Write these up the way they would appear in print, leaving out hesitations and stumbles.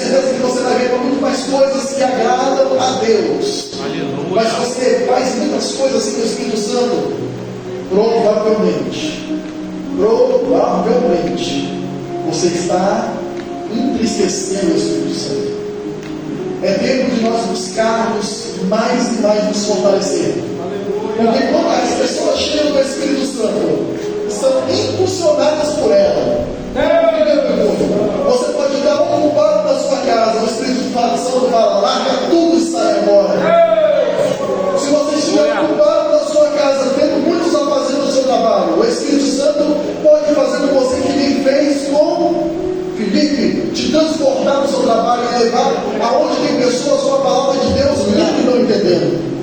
certeza que você vai ver muito mais coisas que agradam a Deus. Aleluia. Mas você faz muitas coisas sem o Espírito Santo, provavelmente você está entristecendo o Espírito Santo. É tempo de nós buscarmos mais e mais nos fortalecer. Porque quando as pessoas cheias do Espírito Santo são impulsionadas por ela, você pode dar um culpado na sua casa, o Espírito Santo fala, larga tudo e sai agora. Se você estiver ocupado na sua casa, tendo muitos a fazer no seu trabalho, o Espírito Santo pode fazer com você que ele fez com Filipe, te transportar no seu trabalho e levar aonde tem pessoas com a palavra de Deus lendo e não entendendo.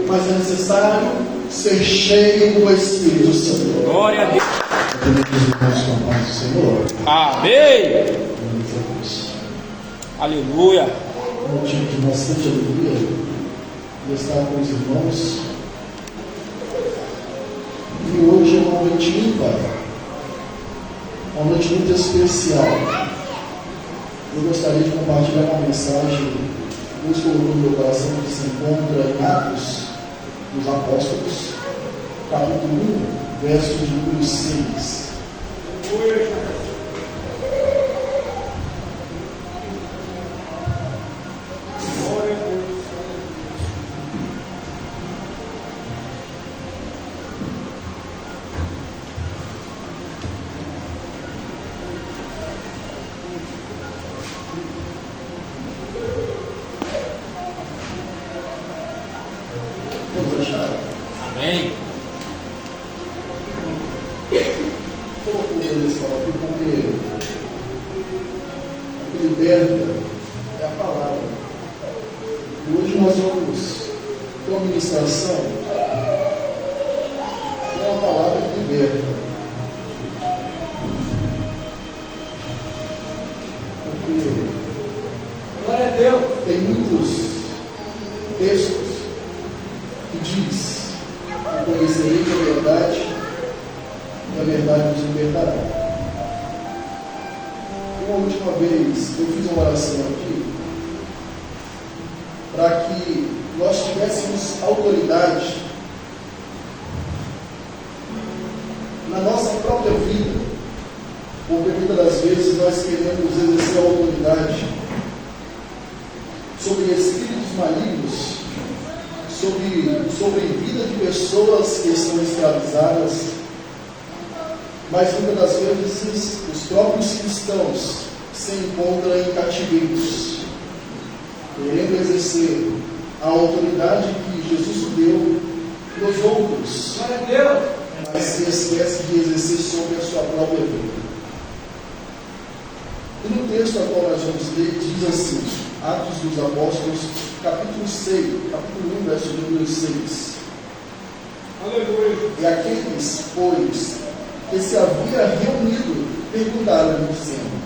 Mas é necessário ser cheio do Espírito Santo. Glória a Deus. Senhor. Amém. Aleluia. Um motivo de bastante alegria de estar com os irmãos. E hoje é uma noite ímpar, uma noite muito especial. Eu gostaria de compartilhar uma mensagem que Deus colocou no meu coração, que se encontra em Atos dos Apóstolos, capítulo 1, verso de número 6. Amém. Colocou ele só aqui porque o que liberta é a palavra. E hoje nós vamos ter uma ministração com uma palavra que liberta. Porque Glória a Deus. tem muitos textos que diz: conhecereis a verdade, e a verdade nos libertará. Uma última vez eu fiz uma oração aqui para que nós tivéssemos autoridade na nossa própria vida, porque muitas das vezes nós queremos exercer a autoridade sobre espíritos malignos, sobre vida de pessoas que estão escravizadas, mas muitas das vezes os próprios cristãos se encontram em cativeiros, querendo exercer a autoridade que Jesus deu nos outros, mas se esquece de exercer sobre a sua própria vida. E no texto ao qual nós vamos ler, diz assim, Atos dos Apóstolos, capítulo 6, capítulo 1, verso número 6. Aleluia. E aqueles, pois, que se havia reunido, perguntaram-lhe, dizendo: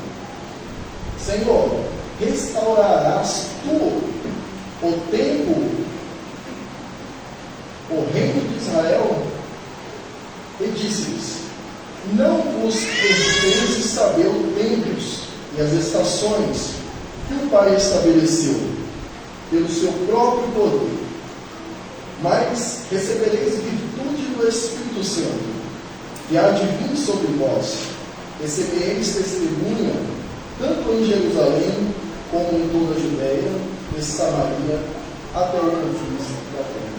Senhor, restaurarás tu o templo, o reino de Israel? E disse-lhes: Não vos pertence saber os tempos e as estações que o Pai estabeleceu pelo seu próprio poder, mas recebereis virtude do Espírito Santo, que há de vir sobre vós. Recebereis testemunha, tanto em Jerusalém, como em toda a Judéia, e Samaria, até o confins da terra.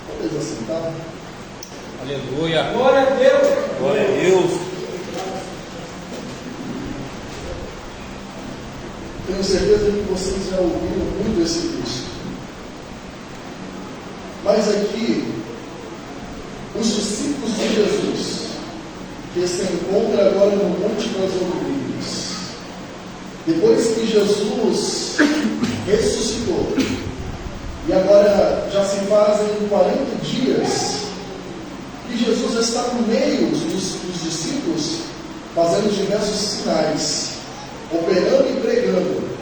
Podemos assentar? Aleluia. Glória a Deus. Glória a Deus. Tenho certeza que vocês já ouviram muito esse texto. Mas aqui, os discípulos de Jesus, que se encontram agora no Monte das Oliveiras, depois que Jesus ressuscitou, e agora já se fazem 40 dias, que Jesus está no meio dos discípulos, fazendo diversos sinais, operando e pregando.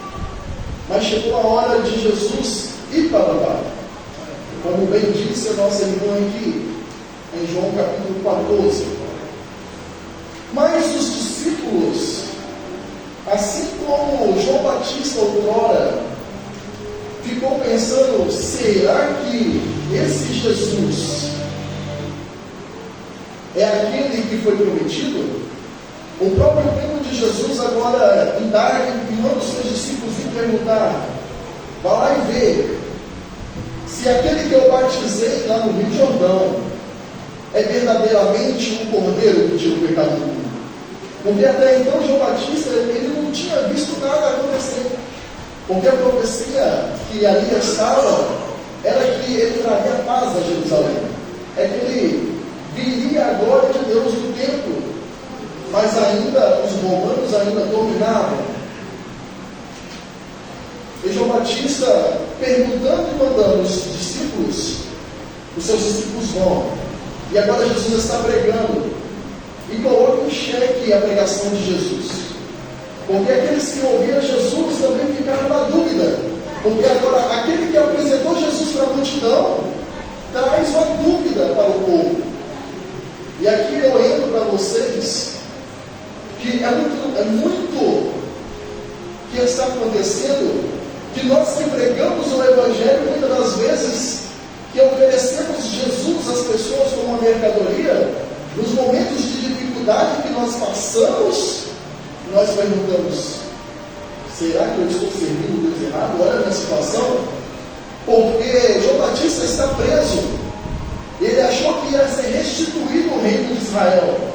Mas chegou a hora de Jesus ir para lá, como bem disse a nossa irmã aqui, em João capítulo 14. Mas os discípulos, assim como João Batista outrora ficou pensando, será que esse Jesus é aquele que foi prometido? O próprio primo de Jesus agora indaga e manda os seus discípulos ir perguntar, vá lá e vê se aquele que eu batizei lá no Rio Jordão é verdadeiramente um cordeiro que tira o pecado do mundo. Porque até então João Batista ele não tinha visto nada acontecer. Porque a profecia que ali estava era que ele traria paz a Jerusalém. É que ele viria a glória de Deus no templo, mas ainda os romanos ainda dominavam. E João Batista perguntando e mandando os discípulos, os seus discípulos vão. E agora Jesus está pregando e coloca em xeque a pregação de Jesus. Porque aqueles que ouviram Jesus também ficaram na dúvida. Porque agora aquele que apresentou Jesus para a multidão traz uma dúvida para o povo. E aqui eu entro para vocês que é muito que está acontecendo, que nós que pregamos o Evangelho, muitas das vezes, que oferecemos Jesus às pessoas como uma mercadoria, nos momentos de dificuldade que nós passamos, nós perguntamos, será que eu estou servindo o Deus errado? Olha a minha situação, porque João Batista está preso, ele achou que ia ser restituído o reino de Israel,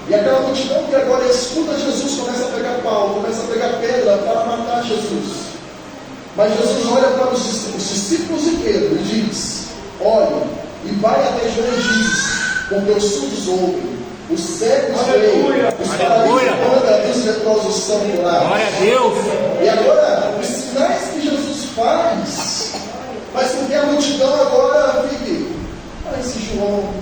e aquela multidão que agora escuta Jesus começa a pegar pau, começa a pegar pedra para matar Jesus. Mas Jesus olha para os discípulos de Pedro e diz, olhe, e vai até João e diz, porque os surdos ouvem, os cegos veem, os paralíticos andam e os leprosos são curados. Glória a Deus. E agora, os sinais que Jesus faz com que a multidão agora fique, esse João,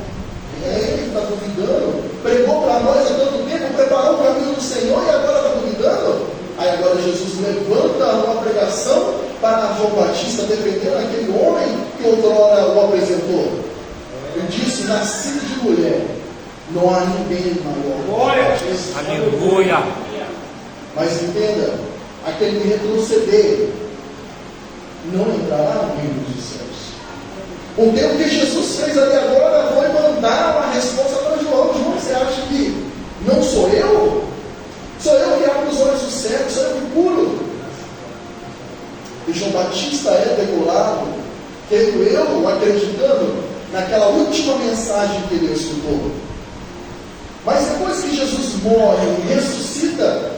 ele que está duvidando, pregou para nós há tanto tempo, preparou o caminho do Senhor e agora está duvidando? Aí agora Jesus levanta uma pregação para João Batista, defendendo aquele homem que outrora o apresentou. Ele disse, nascido de mulher, não há ninguém maior. Aleluia. Mas entenda, aquele que retroceder não entrará no reino dos céus. Porque o que Jesus fez ali agora foi mandar uma resposta para João. João, você acha que não sou eu? Sou eu que abro os olhos do cego, sou eu que curo. E João Batista é degolado, creio eu, acreditando naquela última mensagem que ele escutou. Mas depois que Jesus morre e ressuscita,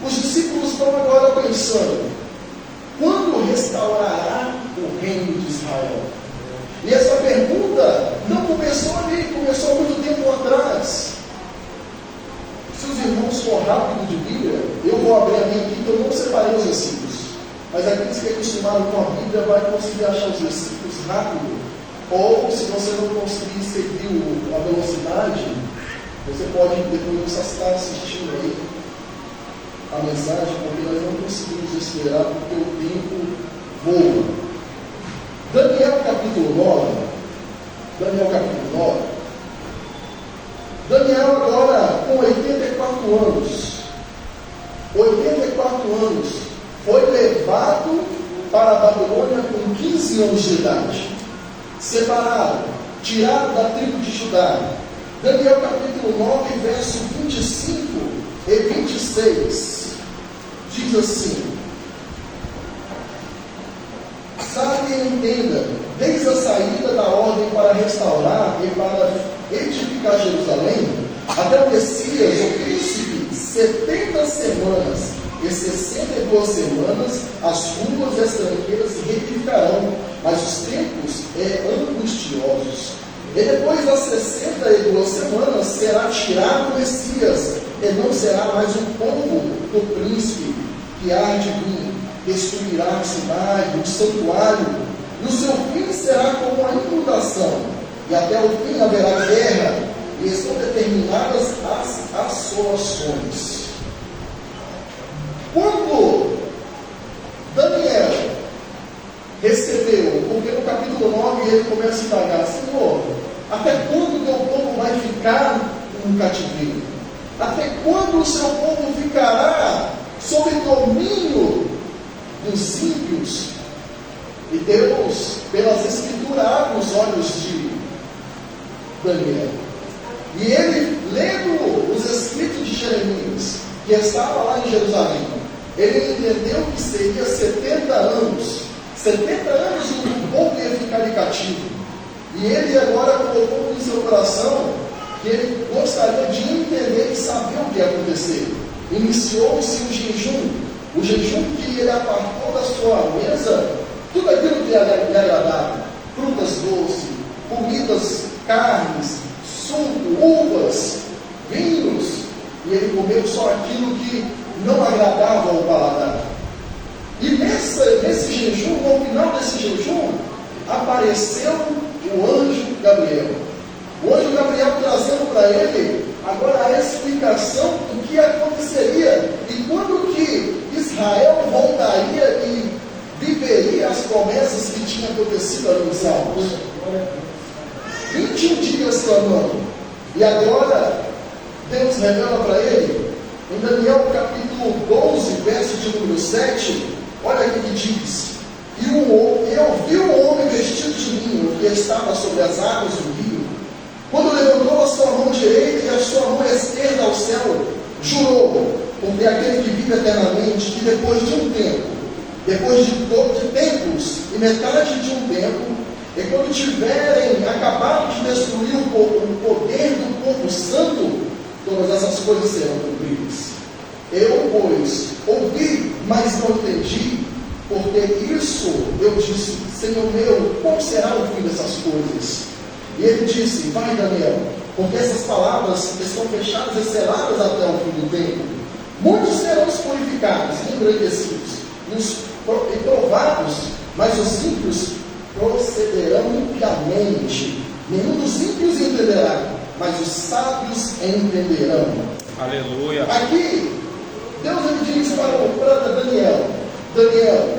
os discípulos estão agora pensando, quando restaurará o reino de Israel? E essa pergunta não começou ali, começou há muito tempo atrás. Se os irmãos for rápido de Bíblia, eu vou abrir a minha aqui, que eu não separei os versículos. Mas aqueles que acostumaram com a Bíblia vai conseguir achar os versículos rápido. Ou, se você não conseguir seguir a velocidade, você pode, depois você estar assistindo aí a mensagem, porque nós não conseguimos esperar, porque o tempo voa. Daniel capítulo 9. Daniel agora com 84 anos. 84 anos. Foi levado para a Babilônia com 15 anos de idade. Separado, tirado da tribo de Judá. Daniel capítulo 9, verso 25 e 26. Diz assim: sabe e entenda, desde a saída da ordem para restaurar e para edificar Jerusalém, até o Messias, o príncipe, 70 semanas e 62 semanas, as ruas estranqueiras se reedificarão, mas os tempos angustiosos. E depois das 62 semanas será tirado o Messias, e não será mais o povo do príncipe que há de vir. Destruirá a cidade, o santuário, e o seu fim será como a inundação, e até o fim haverá guerra, e estão determinadas as assolações. Quando Daniel recebeu, porque no capítulo 9 ele começa a indagar, Senhor, até quando o teu povo vai ficar no cativeiro? Até quando o seu povo ficará sob domínio os ímpios. E Deus, pelas Escrituras, abre os olhos de Daniel. E ele, lendo os escritos de Jeremias, que estava lá em Jerusalém, ele entendeu que seria 70 anos. 70 anos o povo ia ficar de cativo. E ele agora colocou em seu coração que ele gostaria de entender e saber o que ia acontecer. Iniciou-se o jejum que ele apartou da sua mesa tudo aquilo que lhe agradava: frutas doces, comidas, carnes, suco, uvas, vinhos. E ele comeu só aquilo que não agradava ao paladar. E nesse jejum, no final desse jejum, apareceu o anjo Gabriel. O anjo Gabriel trazendo para ele agora a explicação do que aconteceria e quando que Israel voltaria e viveria as promessas que tinham acontecido ali nos Salmos. 21 dias clamando. E agora Deus revela para ele, em Daniel capítulo 12, verso de número 7, olha o que diz: E eu vi um homem vestido de linho que estava sobre as águas do rio. Quando levantou a sua mão direita e a sua mão esquerda ao céu, jurou, porque é aquele que vive eternamente, que depois de um tempo, depois de tempos e metade de um tempo, e quando tiverem acabado de destruir o poder do povo santo, todas essas coisas serão cumpridas. Eu, pois, ouvi, mas não entendi, porque isso eu disse: Senhor meu, qual será o fim dessas coisas? E ele disse: Vai, Daniel, porque essas palavras estão fechadas e seladas até o fim do tempo. Muitos serão purificados e engrandecidos e provados, mas os ímpios procederão impiamente. Nenhum dos ímpios entenderá, mas os sábios entenderão. Aleluia. Aqui, Deus ele diz para Daniel: Daniel,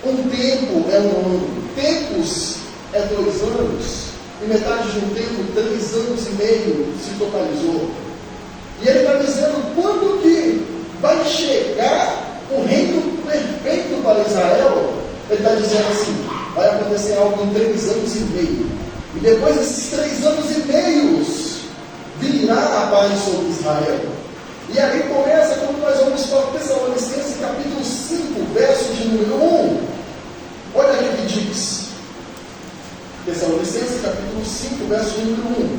um tempo é um ano, tempos é 2 anos, e metade de um tempo, 3 anos e meio se totalizou. E ele está dizendo quando que vai chegar o reino perfeito para Israel. Ele está dizendo assim: vai acontecer algo em 3 anos e meio. E depois desses 3 anos e meios, virá a paz sobre Israel. E aí começa quando nós vamos para Tessalonicenses capítulo 5, verso de número 1. Olha o que diz. Tessalonicenses capítulo 5, verso de número 1.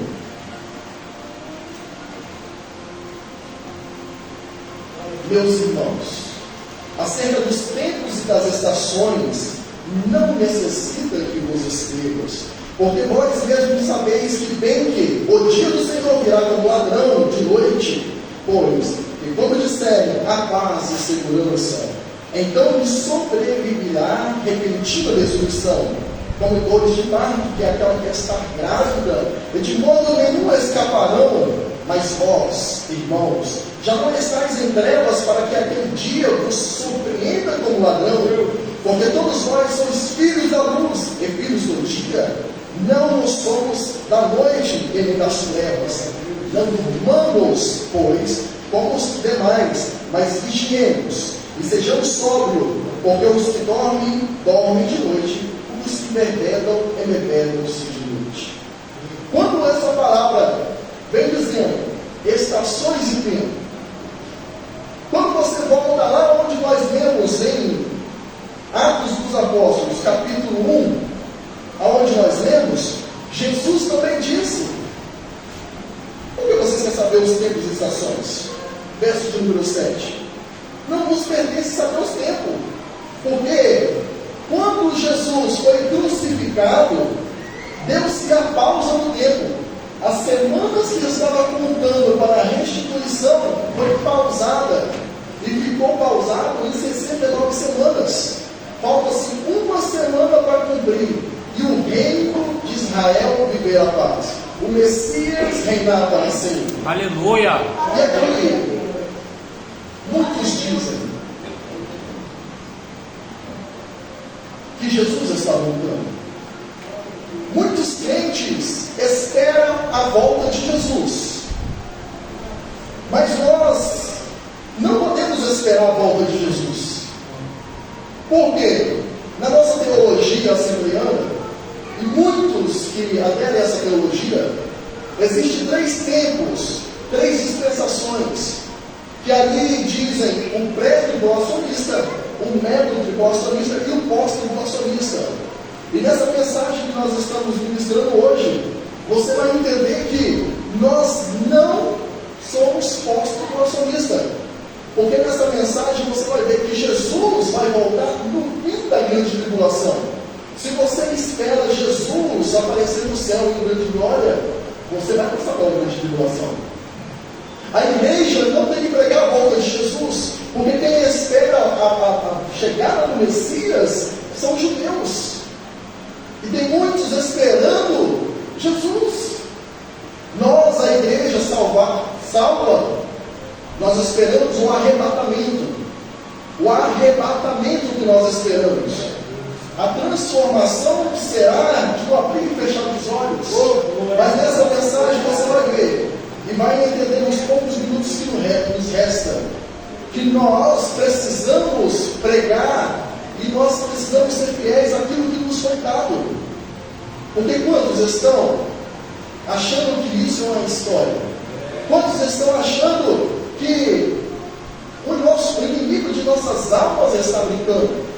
Meus irmãos, acerca dos tempos e das estações, não necessita que vos escrevas, porque vós mesmos sabeis que bem que o dia do Senhor virá como ladrão de noite. Pois, e quando disserem a paz e segurança, então lhe sobreviverá repentina destruição, como dores de parto, que é aquela que está grávida, e de modo nenhum escaparão. Mas vós, irmãos, já não estáis em trevas para que aquele dia vos surpreenda como ladrão, porque todos nós somos filhos da luz e filhos do dia. Não somos da noite e nem das trevas. Não durmamos, pois, como os demais, mas vigiemos e sejamos sóbrios, porque os que dormem, dormem de noite, os que embebedam, embebedam-se de noite. Quando essa palavra vem dizendo estações e tempo, quando você volta lá onde nós lemos em Atos dos Apóstolos, capítulo 1, aonde nós lemos, Jesus também disse: por que vocês querem saber os tempos e estações? Verso de número 7. Não vos pertence saber os tempos, porque quando Jesus foi crucificado, deu-se a pausa no tempo. As semanas que estava contando para a restituição foi pausada e ficou pausado em 69 semanas. Falta-se 1 semana para cumprir e o reino de Israel viver a paz. O Messias reinar para sempre. Aleluia. E aqui, muitos dizem que Jesus está voltando. Muitos crentes esperam a volta de Jesus, mas nós não podemos esperar a volta de Jesus. Por quê? Na nossa teologia assembleana, e muitos que aderem a essa teologia, existem 3 tempos, 3 dispensações, que ali dizem um pré-tribulacionista, um médio-tribulacionista e um pós-tribulacionista. E nessa mensagem que nós estamos ministrando hoje, você vai entender que nós não somos pós-tribulacionistas. Porque nessa mensagem você vai ver que Jesus vai voltar no fim da grande tribulação. Se você espera Jesus aparecer no céu em grande glória, você vai passar pela grande tribulação. A igreja não tem que pregar a volta de Jesus, porque quem espera a chegada do Messias são os judeus. E tem muitos esperando Jesus. Nós, a igreja salva, nós esperamos o arrebatamento. O arrebatamento que nós esperamos. A transformação será de um abrir e fechar os olhos. Mas nessa mensagem você vai ver e vai entender nos poucos minutos que nos restam, que nós precisamos pregar e nós precisamos ser fiéis àquilo que nos foi dado. Porque quantos estão achando que isso é uma história? Quantos estão achando que o inimigo de nossas almas está brincando?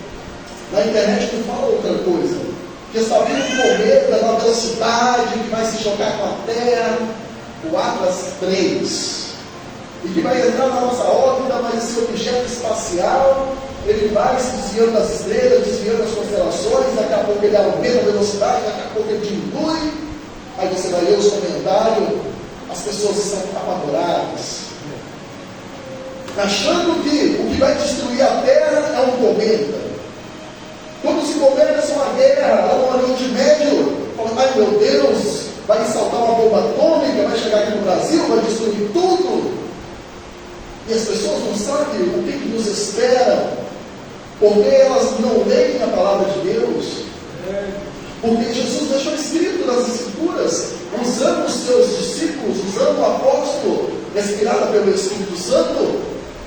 Na internet não fala outra coisa, que está vindo um cometa na velocidade que vai se chocar com a Terra, o Atlas 3, e que vai entrar na nossa órbita, mas esse objeto espacial, ele vai se desviando das estrelas, desviando das constelações, daqui a pouco ele aumenta a velocidade, daqui a pouco ele diminui, aí você vai ler os comentários, as pessoas estão apavoradas, achando que o que vai destruir a Terra é um cometa. Quando se começa uma guerra lá no Oriente Médio, fala, ai meu Deus, vai saltar uma bomba atômica, vai chegar aqui no Brasil, vai destruir tudo. E as pessoas não sabem o que nos espera, porque elas não leem a palavra de Deus. Porque Jesus deixou escrito nas Escrituras, usando os seus discípulos, usando o apóstolo, inspirado pelo Espírito Santo,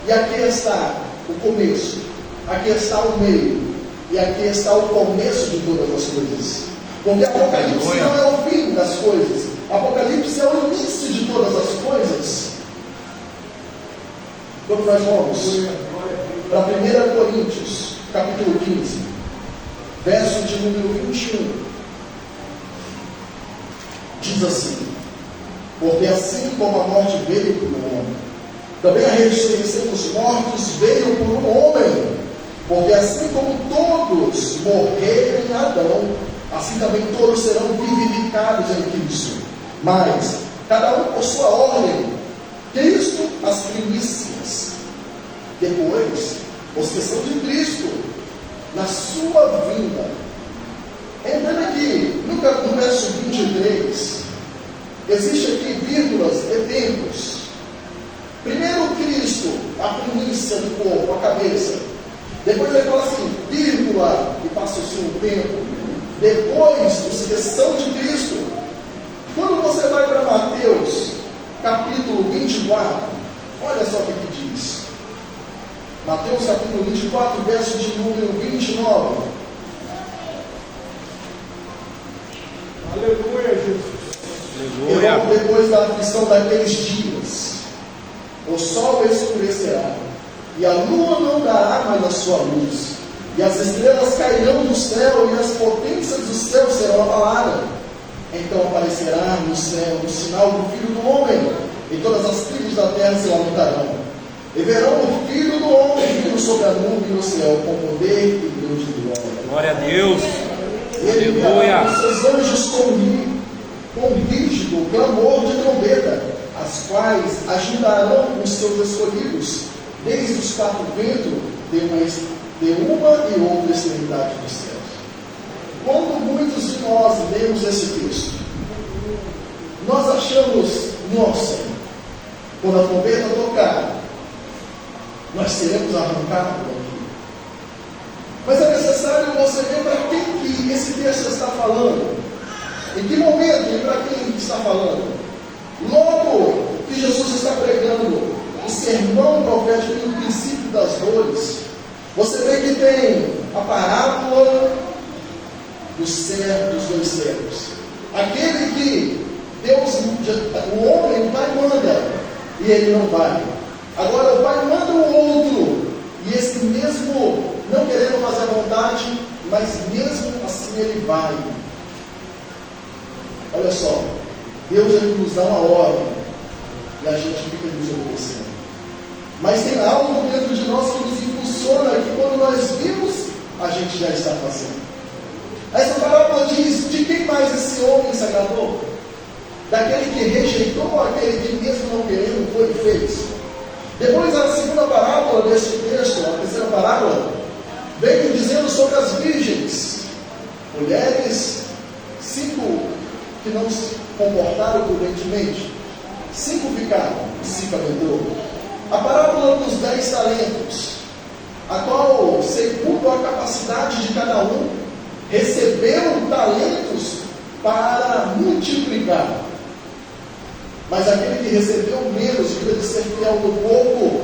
e aqui está o começo, aqui está o meio, e aqui está o começo de todas as coisas. Porque Apocalipse não é o fim das coisas, Apocalipse é o início de todas as coisas. Então nós vamos para 1 Coríntios, capítulo 15, verso de número 21. Diz assim: porque assim como a morte veio por um homem, também a ressurreição dos mortos veio por um homem. Porque assim como todos morreram em Adão, assim também todos serão vivificados em Cristo. Mas cada um por sua ordem. Cristo as primícias, depois os que são de Cristo na sua vinda. Entrando aqui no verso 23, existe aqui vírgulas e tempos. Primeiro Cristo, a primícia do corpo, a cabeça. Depois ele fala assim, vírgula, e passa-se um tempo. Depois os que são de Cristo. Quando você vai para Mateus, capítulo 24, olha só o que diz. Mateus capítulo 24, verso de número 29. Aleluia, Jesus. Aleluia. E logo depois da aflição daqueles dias, o sol escurecerá, e a lua não dará mais a sua luz, e as estrelas cairão do céu, e as potências do céu serão abaladas. Então aparecerá no céu o sinal do Filho do Homem, e todas as tribos da terra se lamentarão, e verão o Filho do Homem vindo sobre a nuvem no céu, com poder e grande glória. Glória a Deus. Ele Aleluia. enviará os seus anjos com rígido clamor de trombeta, as quais ajudarão os seus escolhidos, desde os 4 ventos, de uma e outra extremidade dos céus. Quando muitos de nós lemos esse texto, nós achamos, nossa, quando a trombeta tocar, nós seremos arrancados daqui. Mas é necessário você ver para quem que esse texto está falando, em que momento e para quem está falando. Logo que Jesus está pregando o sermão profético no princípio das dores, você vê que tem a parábola dos dois servos. Aquele que Deus, o homem, o pai manda, e ele não vai. Agora o pai manda o outro, e esse mesmo, não querendo fazer a vontade, mas mesmo assim ele vai. Olha só, Deus ele nos dá uma ordem, e a gente fica nos obedecendo. Mas tem algo dentro de nós que nos impulsiona, que quando nós vimos, a gente já está fazendo. Essa parábola diz: de quem mais esse homem se agradou? Daquele que rejeitou ou aquele que mesmo não querendo foi e fez? Depois a segunda parábola deste texto, a terceira parábola, veio dizendo sobre as virgens, mulheres, 5 que não se comportaram prudentemente, 5 ficaram e 5 aventou. A parábola dos 10 talentos, a qual, segundo a capacidade de cada um, recebeu talentos para multiplicar. Mas aquele que recebeu menos, em vez de ser fiel no pouco,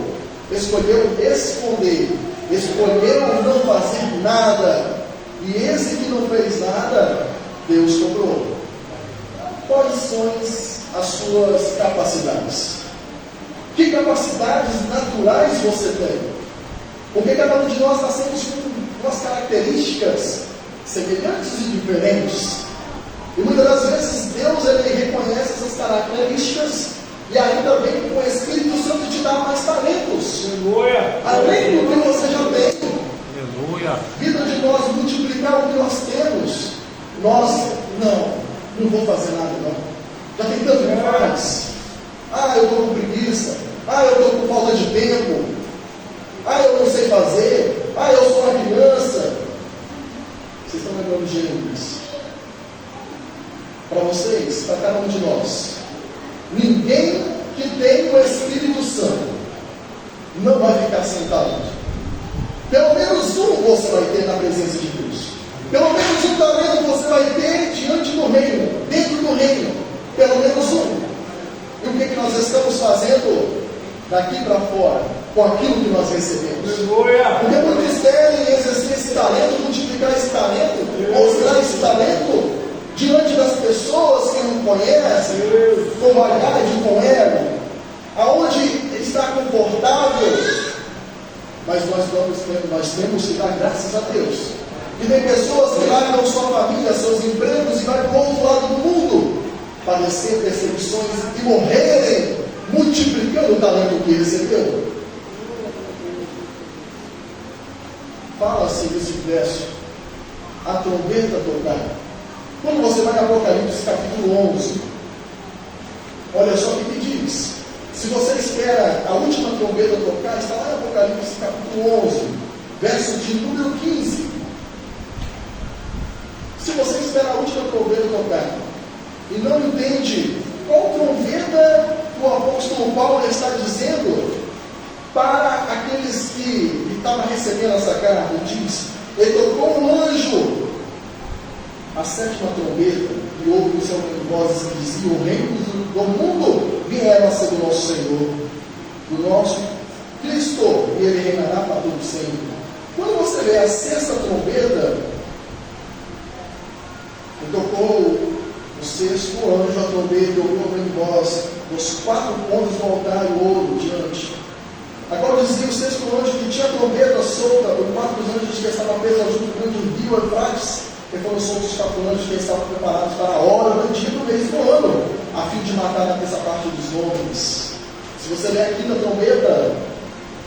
escolheu esconder, escolheu não fazer nada. E esse que não fez nada, Deus cobrou. Quais são as suas capacidades? Que capacidades naturais você tem? Porque cada um de nós nascemos com umas características semelhantes e diferentes. E muitas das vezes Deus ele reconhece essas características e ainda vem com o Espírito Santo te dar mais talentos. Aleluia. Além do que você já tem. Aleluia. Vida de nós multiplicar o que nós temos. Nós não vou fazer nada não. Já tem tanto que faz. Eu estou com preguiça. Eu estou com falta de tempo. Eu não sei fazer. Eu sou uma criança. Vocês estão lembrando de Gênesis? Para vocês, para cada um de nós, ninguém que tem o Espírito Santo não vai ficar sem talento. Pelo menos um você vai ter na presença de Deus. Pelo menos um talento você vai ter diante do reino, dentro do reino. Pelo menos um. E o que nós estamos fazendo daqui para fora com aquilo que nós recebemos? Porque muitos querem exercer esse talento, multiplicar esse talento, mostrar esse talento diante das pessoas que não conhecem, convalidade com ela, aonde está confortável. Mas nós temos que dar graças a Deus. E tem pessoas que largam sua família, seus empregos e vai para o outro lado do mundo, padecer perseguições e morrerem, multiplicando o talento que recebeu. Fala-se desse verso, a trombeta tocar. Quando você vai em Apocalipse capítulo 11, olha só o que diz. Se você espera a última trombeta tocar, está lá em Apocalipse capítulo 11, verso de número 15. Se você espera a última trombeta tocar e não entende qual trombeta o apóstolo Paulo está dizendo para aqueles que estavam recebendo essa carta, diz: ele tocou um anjo a 7ª trombeta, e houve no céu vozes que diziam: o reino do mundo vieram a ser do nosso Senhor, do nosso Cristo, e ele reinará para todo sempre. Quando você vê a 6ª trombeta, e tocou o 6º anjo a trombeta, e ouviu uma grande voz, dos 4 pontos do altar e ouro diante. Agora dizia o 6º anjo que tinha a trombeta solta por 4 anjos que estavam presos junto do grande rio Eufrates, que foram soltos os 4 anjos que estavam preparados para a hora do dia do mês do ano, a fim de matar na terça parte dos homens. Se você ler a 5ª trombeta,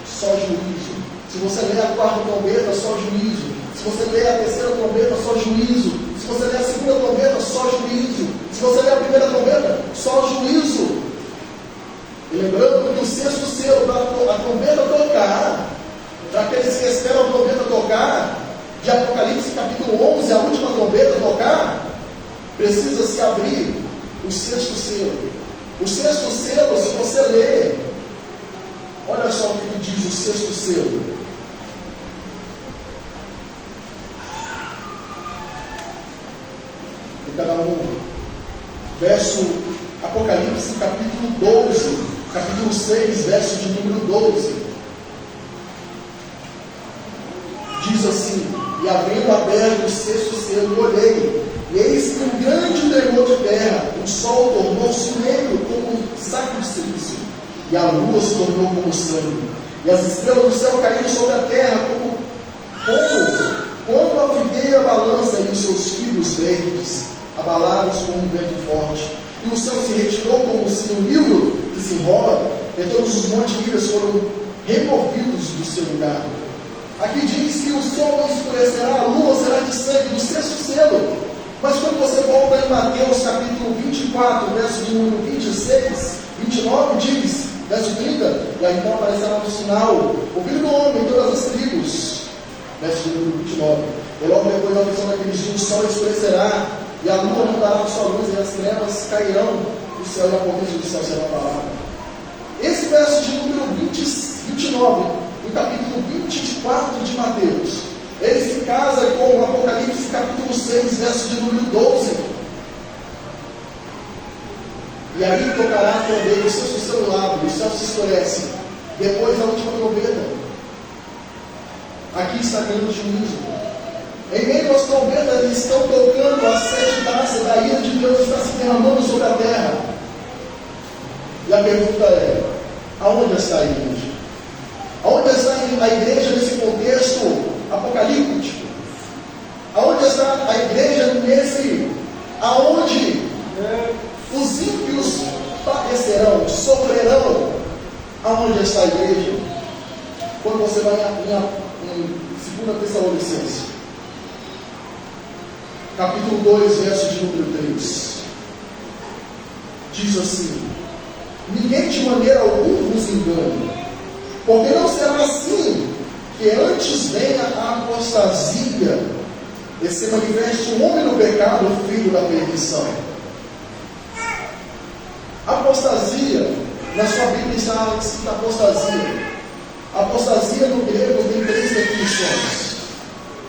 só juízo. Se você ler a 4ª trombeta, só juízo. Se você ler a 3ª trombeta, só juízo. Se você ler a 2ª trombeta, só juízo. Se você ler a 1ª trombeta, só juízo. E lembrando que o 6º selo, para a trombeta tocar, para aqueles que esperam a trombeta tocar, de Apocalipse capítulo 11, a última trombeta tocar, precisa se abrir o 6º selo. O 6º selo, se você ler, olha só o que diz o 6º selo. De cada um. Verso Apocalipse capítulo 12, capítulo 6, verso de número 12. Diz assim: e havendo aberto o sexto selo, olhei, e eis que um grande tremor de terra, o sol tornou-se negro como um saco de silício, e a lua se tornou como sangue, e as estrelas do céu caíram sobre a terra como a figueira balança e os seus fios verdes, abalados com um vento forte. E o céu se retirou como se um livro que se enrola, e todos os montes vivos foram removidos do seu lugar. Aqui diz que o sol não escurecerá, a lua será de sangue do sexto selo. Mas quando você volta em Mateus capítulo 24, verso de número 26, 29, diz, verso 30, e aí então aparecerá no sinal, o filho do homem em todas as tribos, verso de número 29. E logo depois da visão daqueles dias, o sol escurecerá, e a lua não dará sua luz, e as trevas cairão, o céu e a potência do céu será abalada. Esse verso de número 29, no capítulo 24 de Mateus, ele se casa com o Apocalipse capítulo 6, verso de número 12. E aí tocará também o seu lado, e o céu se escurece. Depois da última trombeta. Aqui está grande juízo. Em meio às trombetas, eles estão tocando as 7 taças da ira de Deus está se derramando sobre a terra. E a pergunta é: aonde está a igreja? Aonde está a igreja nesse contexto apocalíptico? Aonde está a igreja aonde os ímpios padecerão, sofrerão? Aonde está a igreja? Quando você vai em 2 Tessalonicenses, capítulo 2, verso de número 3, diz assim: ninguém de maneira alguma vos engane, porque não será assim que antes venha a apostasia e se manifeste o homem do pecado, o filho da perdição. Apostasia, na sua Bíblia está escrita apostasia. Apostasia no grego tem 3 definições.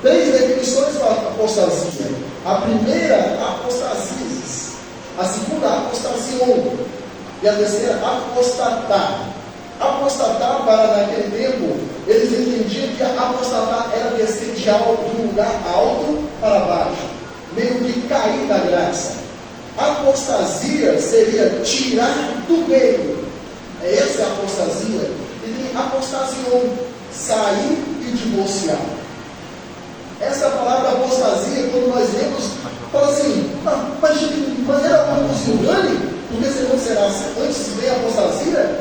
3 definições para apostasia. A primeira, apostasis. A segunda, apostasion. E a terceira, apostatar. Apostatar, para naquele tempo, eles entendiam que apostatar era descer de um lugar alto para baixo, meio que cair da graça. Apostasia seria tirar do meio. Essa é a apostasia. E tem apostasion, sair e divorciar. Essa palavra apostasia, quando nós lemos, fala assim: mas de maneira alguma nos engane, porque senão será antes vem a apostasia.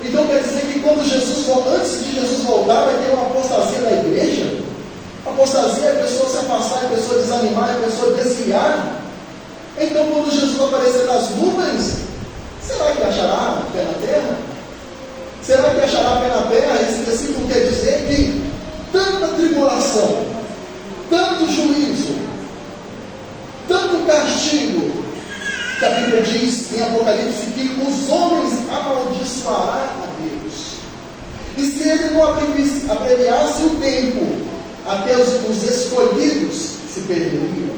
Então quer dizer que quando antes de Jesus voltar, vai ter uma apostasia da igreja? Apostasia é a pessoa se afastar, é a pessoa desanimar, é a pessoa desviar. Então quando Jesus aparecer nas nuvens, será que achará pé na terra? Será que achará pé na terra? Esse versículo quer dizer que tanta tribulação, tanto juízo, tanto castigo, que a Bíblia diz em Apocalipse que os homens amaldiçoarão a Deus. E se ele não abreviasse o tempo, até os escolhidos se perderiam.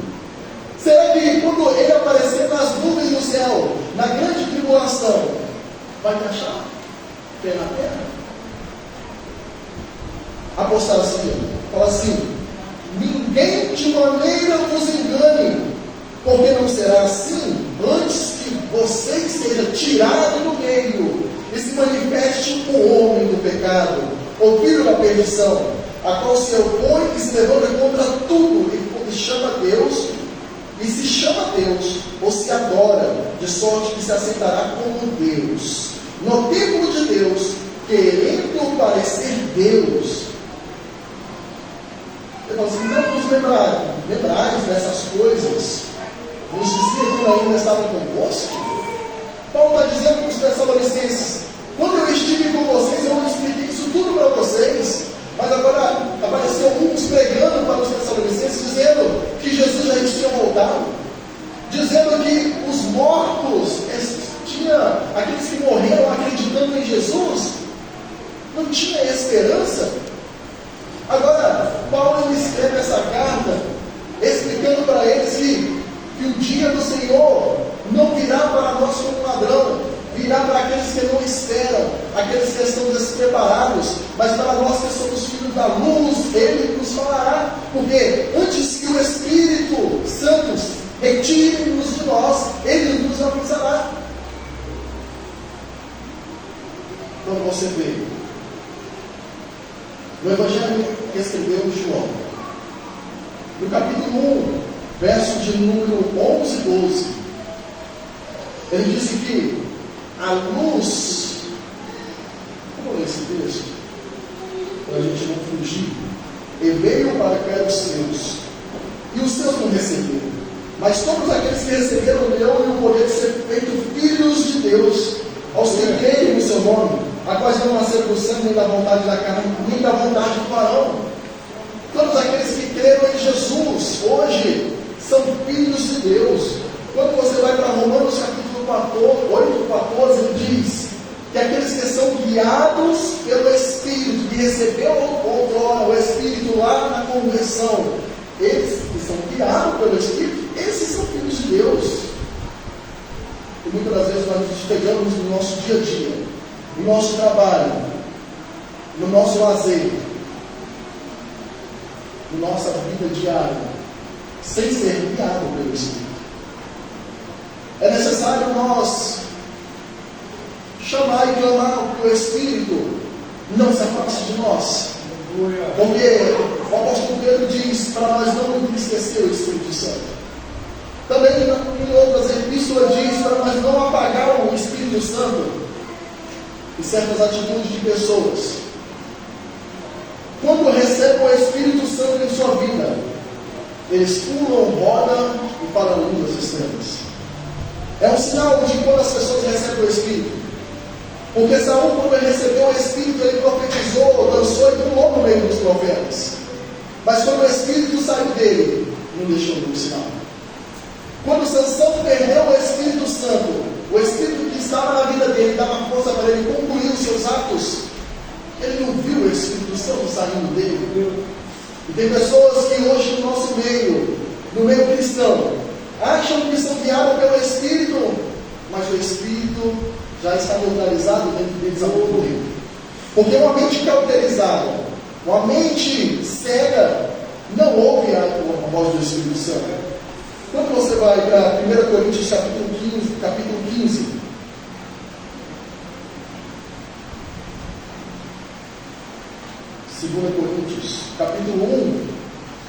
Será que quando ele aparecer nas nuvens do céu, na grande tribulação, vai te achar pé na terra? Apostasia. Fala assim: ninguém de maneira vos engane, porque não será assim antes que você seja tirado do meio e se manifeste o homem do pecado, o filho da perdição, a qual se opõe e se levanta contra tudo e chama Deus, e se chama Deus, ou se adora, de sorte que se aceitará como Deus, no templo de Deus, querendo parecer Deus. Eu falo assim: não nos lembrais dessas coisas, nos dizia quando ainda estava convosco. Paulo está dizendo para os Tessalonicenses: quando eu estive com vocês, eu não expliquei isso tudo para vocês, mas agora apareceu uns pregando para os Tessalonicenses, dizendo que Jesus já tinha voltado, dizendo que os mortos, aqueles que morreram acreditando em Jesus, não tinha esperança. Agora, Paulo escreve essa carta explicando para eles que o dia do Senhor não virá para nós como ladrão, virá para aqueles que não esperam, aqueles que estão despreparados, mas para nós que somos filhos da luz, Ele nos falará, porque antes que o Espírito Santo retire-nos de nós, Ele nos avisará. Quando você vê no Evangelho que escreveu João, no capítulo 1, verso de número 11 e 12, ele disse que a luz, vamos ler esse texto, para a gente não fugir, ele veio para que eram os seus, e os seus não receberam, mas todos aqueles que receberam deu-lhe o poder de ser feitos filhos de Deus, aos que creem no seu nome, a quais não nasceram do sangue, nem da vontade da carne, nem da vontade do varão. Todos aqueles que creram em Jesus, hoje, são filhos de Deus. Quando você vai para Romanos capítulo 8:14, ele diz que aqueles que são guiados pelo Espírito, que recebeu outrora o Espírito lá na conversão, eles que são guiados pelo Espírito, esses são filhos de Deus. E muitas das vezes nós nos pegamos no nosso dia a dia, no nosso trabalho, no nosso lazer, na nossa vida diária, sem ser guiado pelo Espírito. É necessário nós chamar e clamar que o Espírito não se afaste de nós. Porque o apóstolo Pedro diz para nós não entristecer o Espírito Santo. Também em outras epístolas diz para nós não apagar o Espírito Santo em certas atitudes de pessoas. Quando recebem o Espírito Santo em sua vida, eles pulam, rodam e falam línguas estranhas. É um sinal de quando as pessoas recebem o Espírito. Porque Saul, quando ele recebeu o Espírito, ele profetizou, dançou e pulou no meio dos profetas. Mas quando o Espírito saiu dele, não deixou nenhum sinal. Quando Sansão perdeu o Espírito Santo, o Espírito que estava na vida dele, dava força para ele concluir os seus atos, ele não viu o Espírito Santo saindo dele. E tem pessoas que hoje no nosso meio, no meio cristão, acham que são guiados pelo Espírito, mas o Espírito já está neutralizado dentro deles há muito tempo. Porque uma mente cauterizada, uma mente cega, não ouve a voz do Espírito Santo. Quando você vai para 1 Coríntios capítulo 15, Segunda Coríntios, capítulo 1,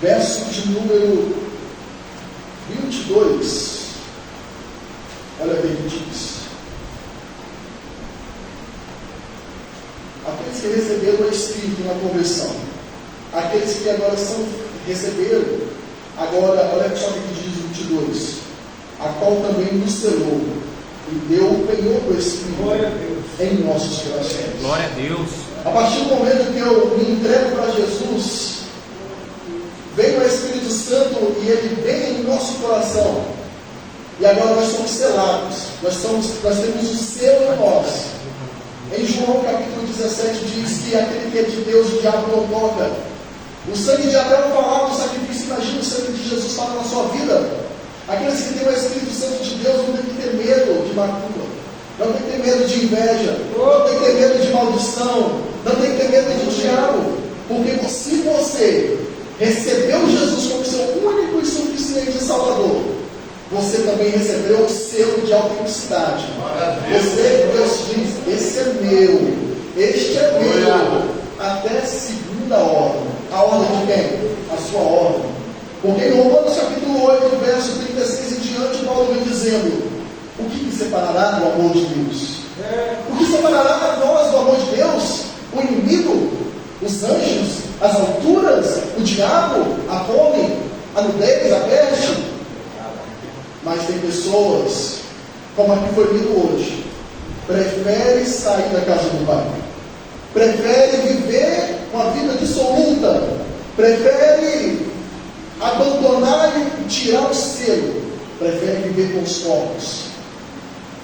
verso de número 22. Olha bem o que diz. Aqueles que receberam o Espírito na conversão, aqueles que agora receberam, agora, olha só o que diz o 22, a qual também nos selou e deu o penhor do Espírito em nossos corações. Glória a Deus. A partir do momento que eu me entrego para Jesus, vem o Espírito Santo e ele vem em nosso coração. E agora nós somos selados, nós temos o selo em nós. Em João capítulo 17 diz que aquele que é de Deus, o diabo não toca. O sangue de Abel não falava do sacrifício, imagina o sangue de Jesus fala na sua vida. Aqueles que têm o Espírito Santo de Deus não tem que ter medo de macumba, não tem que ter medo de inveja, não tem que ter medo de maldição, não tem que ter medo de diabo, porque se você recebeu Jesus como seu único e suficiente Salvador, você também recebeu o selo de autenticidade. Você, Deus diz, esse é meu, este é meu, até segunda ordem. A ordem de quem? A sua ordem. Porque em Romanos capítulo 8, verso 36 em diante, Paulo vem dizendo: o que separará do amor de Deus? O que separará nós do amor de Deus? O inimigo? Os anjos? As alturas? O diabo? A fome? A nudez? A peste? Mas tem pessoas, como a que foi lido hoje, prefere sair da casa do Pai, prefere viver uma vida dissoluta, prefere abandonar e tirar o selo, prefere viver com os corpos.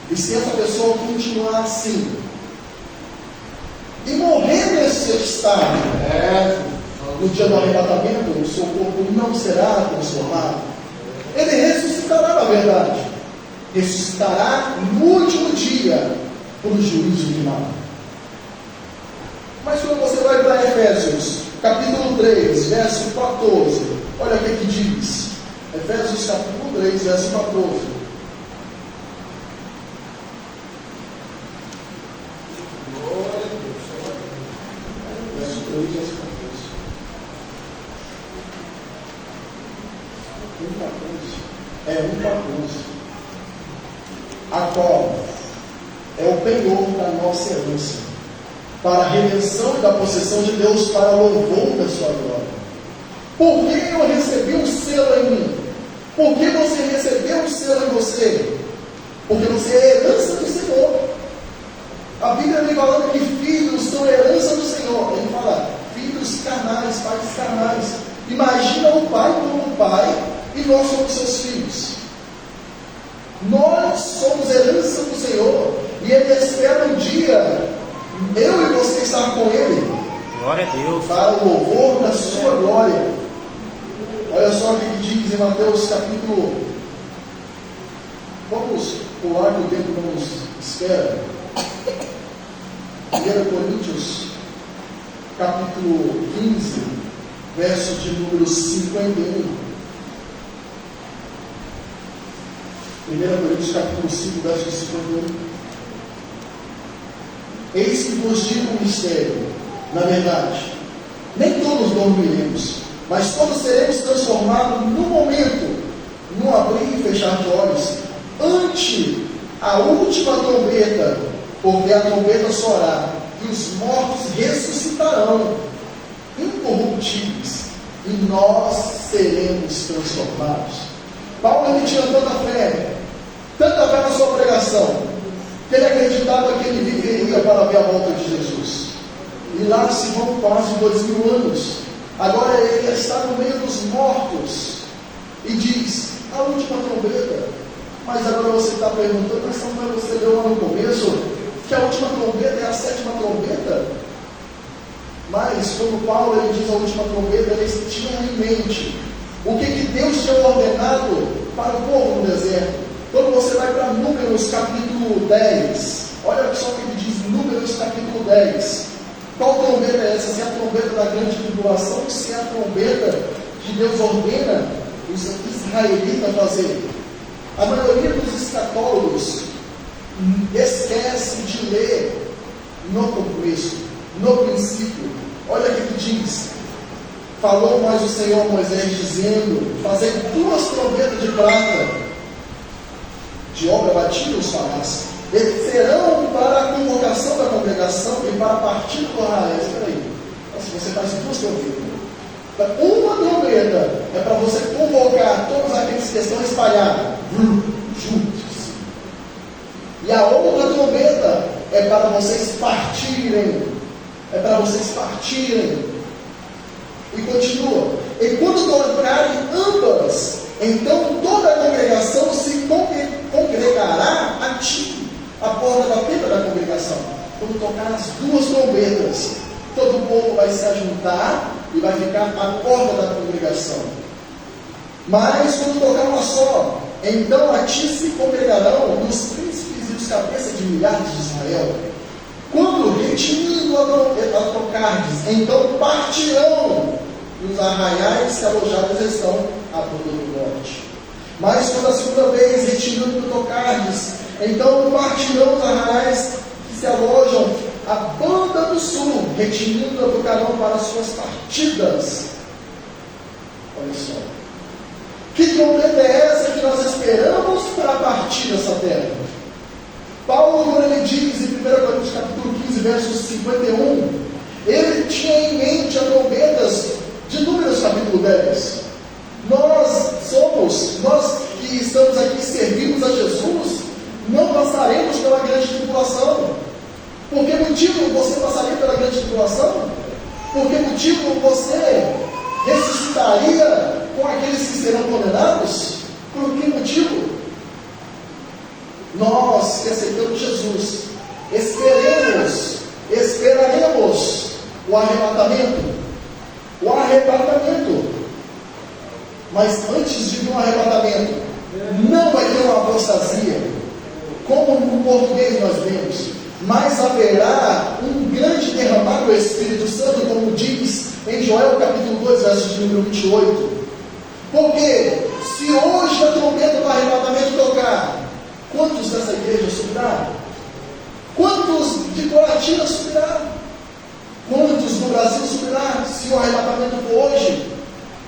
E se essa pessoa continuar assim e morrer nesse estado, no dia do arrebatamento, o seu corpo não será transformado. Ele ressuscitará, na verdade, ressuscitará no último dia para o juízo final. Mas quando você vai para Efésios, capítulo 3, verso 14. Olha o que diz. Efésios capítulo 3, verso 14. Verso 3, verso 14. 1,14. A qual é o penhor da nossa herança, para a redenção e da possessão de Deus, para o louvor da sua glória. Por que eu recebi um selo em mim? Por que você recebeu um selo em você? Porque você é herança do Senhor. A Bíblia vem falando que filhos são herança do Senhor. Ele fala, filhos carnais, pais carnais. Imagina o pai como pai e nós somos seus filhos. Nós somos herança do Senhor e Ele espera um dia eu e você estar com Ele. Glória a Deus. Para o louvor da sua glória. Olha só o que diz em Mateus capítulo. Vamos pular que o tempo não nos espera. 1 Coríntios capítulo 15, verso de número 51. 1 Coríntios capítulo 5, verso 51. Eis que vos digo um mistério, na verdade, nem todos dormiremos, mas todos seremos transformados num momento, num abrir e fechar de olhos, ante a última trombeta, porque a trombeta soará, e os mortos ressuscitarão, incorruptíveis, e nós seremos transformados. Paulo ele tinha tanta fé na sua pregação, que ele acreditava que ele viveria para ver a volta de Jesus. E lá se vão quase 2000 anos. Agora ele está no meio dos mortos e diz, a última trombeta. Mas agora você está perguntando, mas não você leu lá no começo que a última trombeta é a 7ª trombeta? Mas quando Paulo ele diz a última trombeta, ele tinha em mente o que Deus tinha ordenado para o povo no deserto. Quando você vai para Números capítulo 10, olha só o que ele diz, Números capítulo 10. Qual trombeta é essa? Se é a trombeta da grande tribulação, ou se é a trombeta que Deus ordena os israelitas fazerem? A maioria dos escatólogos esquece de ler no começo, no princípio. Olha o que ele diz. Falou mais o Senhor a Moisés, dizendo, fazei 2 trombetas de prata, de obra batida os farás, eles serão para a convocação da congregação e para a partida do arraial. Espera aí, assim, você faz 2 trombetas. Uma trombeta é para você convocar todos aqueles que estão espalhados juntos, e a outra trombeta é para vocês partirem. E continua, e quando tocarem ambas, então toda a congregação se congregará a ti, a porta da tenda da congregação. Quando tocar as 2 trombetas, todo o povo vai se ajuntar e vai ficar à porta da congregação. Mas quando tocar uma só, então a ti se congregarão os príncipes e os cabeças de milhares de Israel. Quando retinindo a tocardes, então partirão os arraiais que alojados estão à banda do norte. Mas quando a segunda vez retirando tocardes, então partirão os arraiais que se alojam à banda do sul, retinindo tocarão para as suas partidas. Olha só. Que trombeta é essa que nós esperamos para partir dessa terra? Paulo, quando ele diz em 1 Coríntios capítulo 15, versos 51, ele tinha em mente as trombetas de Números capítulo 10. Nós que estamos aqui servimos a Jesus, não passaremos pela grande tribulação. Por que motivo você passaria pela grande tribulação? Por que motivo você ressuscitaria com aqueles que serão condenados? Por que motivo? Nós que aceitamos Jesus, esperaremos o arrebatamento. Mas antes de vir um arrebatamento, não vai ter uma apostasia, como no português nós vemos, mas haverá um grande derramar do Espírito Santo, como diz em Joel capítulo 2, verso de número 28. Porque se hoje a trombeta do arrebatamento tocar, quantos dessa igreja subirá? Quantos de Colatina subirá? Quantos no Brasil subirá se o arrebatamento for hoje?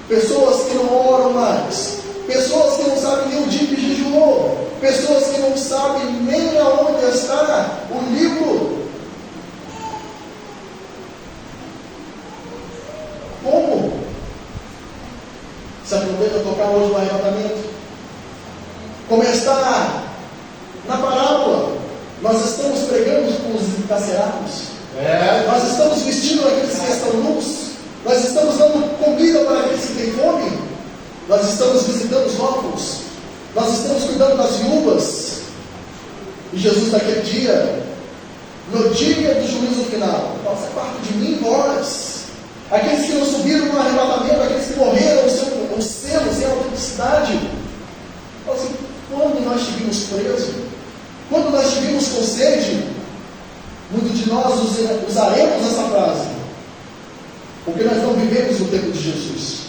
Pessoas que não oram mais, pessoas que não sabem nem o dia que jejuou, pessoas que não sabem nem aonde está o livro. Como? Se a trombeta tocar hoje no arrebatamento, como está na parábola, nós estamos pregando com os encarcerados, nós estamos vestindo aqueles que estão nus, nós estamos dando comida para aqueles que têm fome, nós estamos visitando os órfãos, nós estamos cuidando das viúvas. E Jesus naquele dia, no dia do juízo final, faça parte de mim, vós, aqueles que não subiram no arrebatamento, aqueles que morreram, os selos sem autenticidade. Assim, quando nós estivemos presos, quando nós estivemos com sede, muitos de nós usaremos essa frase, porque nós não vivemos no tempo de Jesus,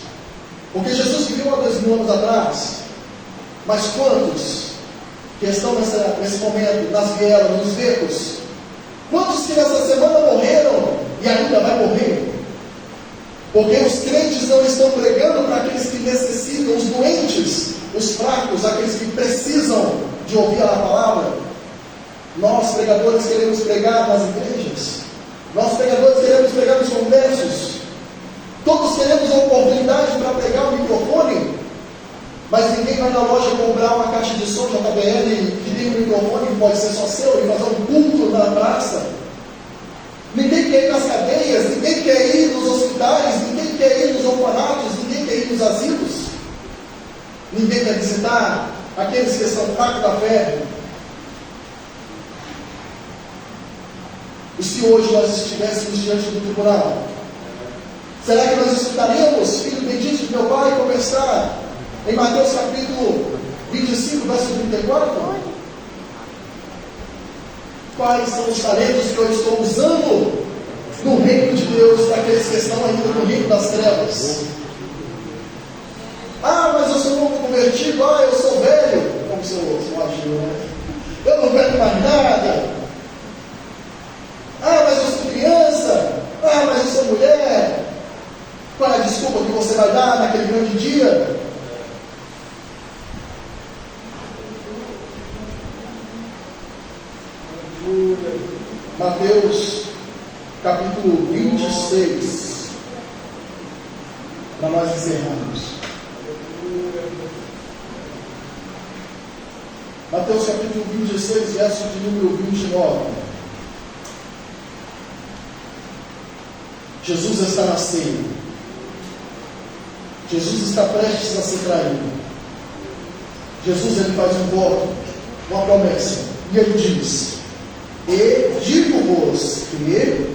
porque Jesus viveu há 2000 anos atrás. Mas quantos que estão nesse momento, nas vielas, nos becos, quantos que nessa semana morreram e ainda vai morrer? Porque os crentes não estão pregando para aqueles que necessitam, os doentes, os fracos, aqueles que precisam de ouvir a palavra. Nós, pregadores, queremos pregar nas igrejas, nós, pregadores, queremos pregar nos congressos, todos queremos a oportunidade para pregar o microfone, mas ninguém vai na loja comprar uma caixa de som JBL que tem um microfone que pode ser só seu e fazer um culto na praça. Ninguém quer ir nas cadeias, ninguém quer ir nos hospitais, ninguém quer ir nos orfanatos, ninguém quer ir nos asilos, ninguém quer visitar aqueles que são fracos da fé. E se hoje nós estivéssemos diante do tribunal, será que nós escutaríamos, filho bendito de meu Pai, como está em Mateus capítulo 25, verso 34? Quais são os talentos que eu estou usando no reino de Deus, daqueles que estão ainda no reino das trevas? Ah, mas eu sou novo convertido, eu sou velho, como se eu acho, né? Eu não quero mais nada. Ah, mas eu sou criança. Ah, mas eu sou mulher. Qual é a desculpa que você vai dar naquele grande dia? Mateus capítulo 26, para nós encerrarmos. Mateus capítulo 26, verso de número 29. Jesus está na ceia. Jesus está prestes a ser traído. Jesus ele faz um voto, uma promessa, e ele diz: e digo-vos que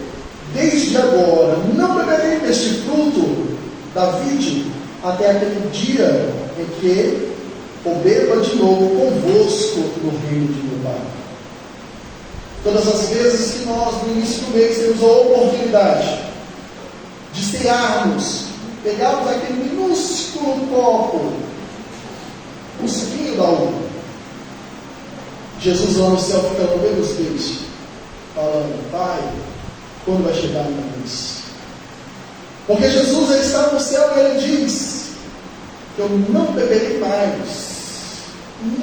desde agora não beberei deste fruto da vide até aquele dia em que o beba de novo convosco no reino de meu Pai. Todas as vezes que nós no início do mês temos a oportunidade de cearmos, pegarmos aquele minúsculo copo, um suquinho da uva, Jesus lá no céu fica no meio dos dedos, falando: Pai, quando vai chegar a minha vez? Porque Jesus ele está no céu e ele diz: eu não beberei mais.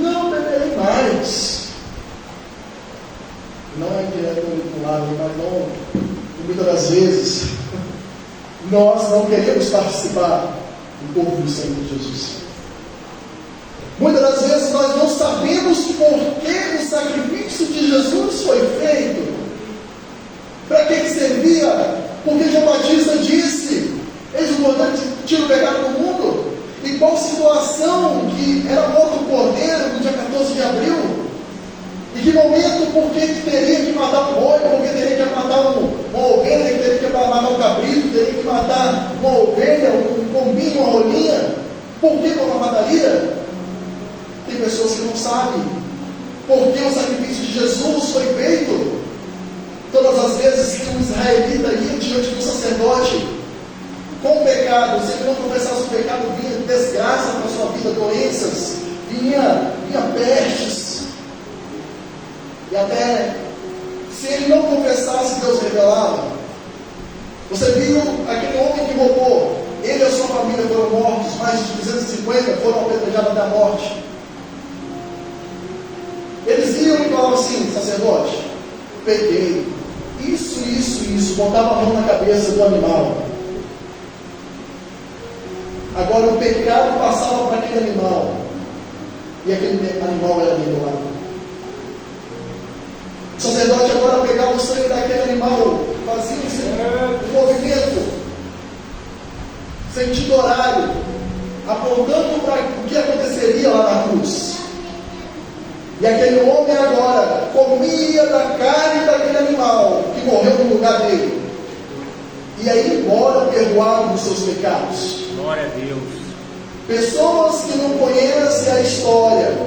Não beberei mais. Não é direto do lado, mas não. Muitas das vezes nós não queremos participar do corpo do Senhor Jesus. Muitas das vezes nós não sabemos por que o sacrifício de Jesus foi feito, para que servia, porque João Batista disse: eis o Cordeiro que tira o pecado do mundo. E qual situação que era morto o Cordeiro no dia 14 de abril? Em que momento, por que teria que matar um boi, por que teria que matar uma ovelha, que teria que matar um cabrito, teria que matar uma ovelha, um pombinho, uma rolinha? Por que não mataria? Tem pessoas que não sabem porque o sacrifício de Jesus foi feito. Todas as vezes que um israelita ia diante do sacerdote pecado. Se ele não confessasse o pecado, vinha desgraça para a sua vida, doenças, vinha pestes. E até, se ele não confessasse, Deus revelava. Você viu aquele homem que roubou, ele e a sua família foram mortos, mais de 250 foram apedrejados até a morte. Eles iam e falavam assim: sacerdote, peguei, isso, botava a mão na cabeça do animal. Agora o pecado passava para aquele animal, e aquele animal era perdoado. O sacerdote agora pegava o sangue daquele animal, fazia um movimento, sentido horário, apontando para o que aconteceria lá na cruz. E aquele homem agora comia da carne daquele animal que morreu no lugar dele. E aí embora perdoado dos seus pecados. Glória a Deus. Pessoas que não conhecem a história,